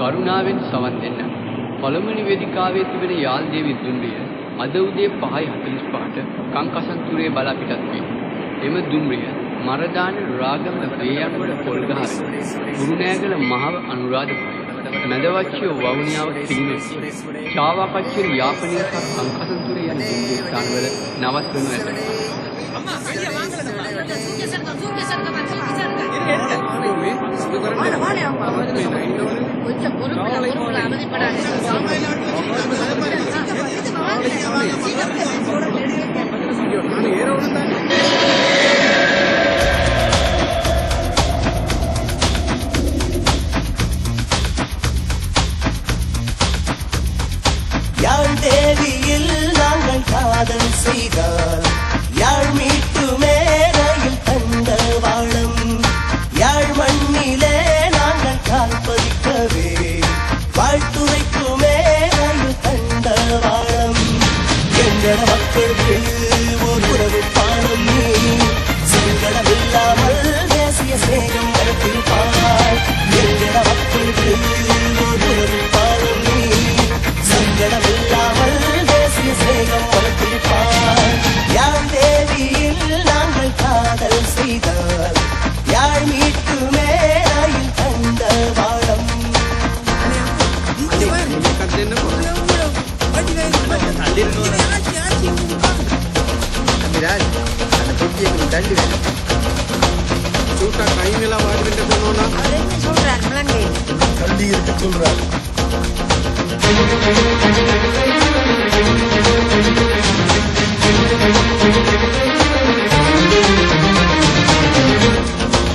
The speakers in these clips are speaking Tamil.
කරුණාවෙන් සවන් දෙන්න. පළමුවෙනි වේදිකාවේ තිබෙන යාල්දේවි දුම්රිය අද උදේ 5:45ට කංකසන්තුරේ බලා පිටත් වේ. එම දුම්රිය මරදාන රාගම වේයන්වල පොල්ගහර ගුරුනෑගල මහව අනුරාධපුර මැදවච්චිය වවුනියාව පිළිමෙච්ච චාවාකච්චිරි යාපනීය සහ කංකසන්තුරේ යන දුම්රිය ස්ථානවල නවත්වනු ඇත. யாழ் தேவியில் நாங்கள் காதல் செய்தால் யாழ் மீட்டு மேலையில் தந்த வாழும் யாழ் மண்ணிலே நாங்கள் கால் பதிக்கவே வாழ்த்துரைக்கு மேலையில் தந்த வாழும் எங்கள் மக்களுக்கு ஒரு உறவு பாடம் நீ சங்கடமில்லாமல் தேசிய சேகம் நடத்திருப்பாள். எங்கள் மக்களுக்கு ஒரு உறவு பாடம் நீ சங்கடமில்லாமல் தேசிய சேகம் வளர்த்திருப்பாள். யாழ் தேவியில் நாங்கள் காதல் செய்தால் யாழ் மீட்டு மேலையில் தந்த வாழம். தள்ளி இருக்க சொல்றார்.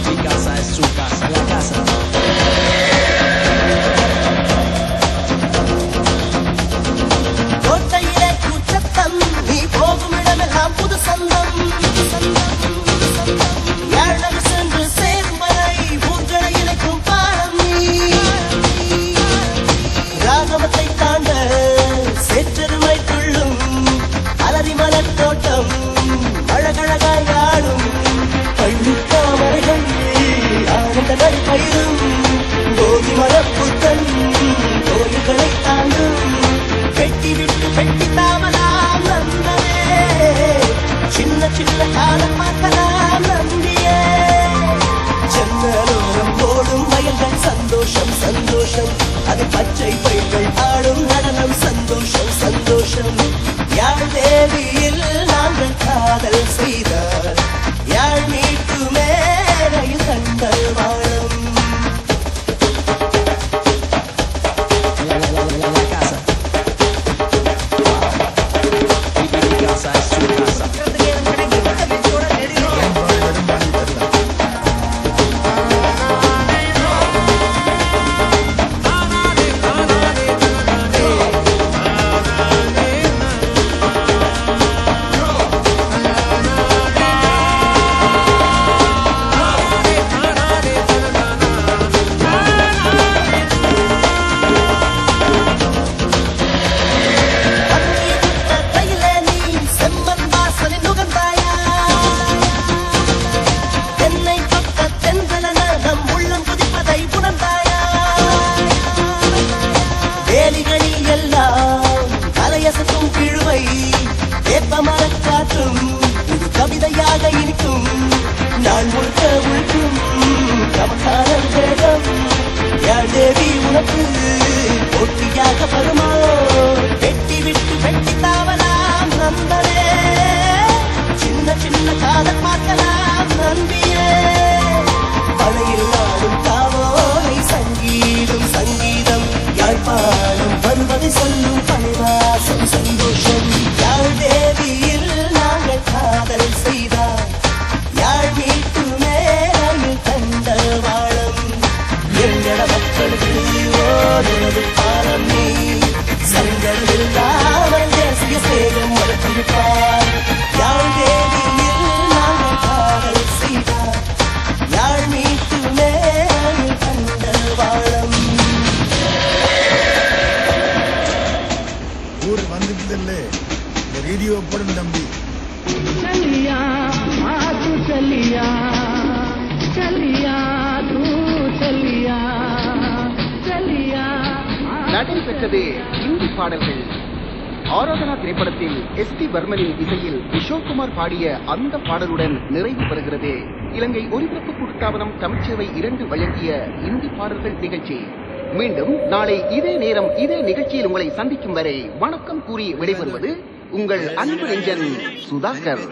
Mi casa es su casa, la casa. கோட்டையிலே கூச்சத்தம் நீ போகும் இடமெல்லாம் புது சந்தம். யாழ் சென்று சேரும் வரை ஊர்களை இணைக்கும் பாடம் நீ ராகவத்தை தாண்ட சேற்றெருமை துள்ளும் அலரி மலர் தோட்டம் அழகழகாய் ஆடும் பள்ளித்தாமரைகள் ஆனந்த நடைபயிரும் போதி மரப்புத்தன் கோயில்களை தாண்டும் வெட்டி விட்டு வெட்டி தாமலாம் நந்தனே சின்ன சின்ன காலம் பார்க்கலாம் நந்தியே. சென்னலோரம் ஓடும் வயல்கள் சந்தோஷம் சந்தோஷம் அது பச்சை பயிர்கள் ஆடும் நடனம் சந்தோஷம் சந்தோஷம். யாழ் தேவியில் நாங்கள் காதல் செய்தால் யாழ் மீட்டு மேலையில் தங்கள் வாழும். La casa. Mi casa es su casa. நடைபெற்றது இந்தி பாடல்கள். ஆராதனா திரைப்படத்தில் எஸ்.டி. பர்மனின் இசையில் கிஷோர்குமார் பாடிய அந்த பாடலுடன் நிறைவு பெறுகிறது இலங்கை ஒலிபரப்பு கூட்டுத்தாபனம் தமிழ்ச்சேவை 2 வழங்கிய இந்தி பாடல்கள் நிகழ்ச்சி. மீண்டும் நாளை இதே நேரம் இதே நிகழ்ச்சியில் உங்களை சந்திக்கும் வரை வணக்கம் கூறி விடைபெறுவது உங்கள் அன்பு நெஞ்சன் சுதாகர்.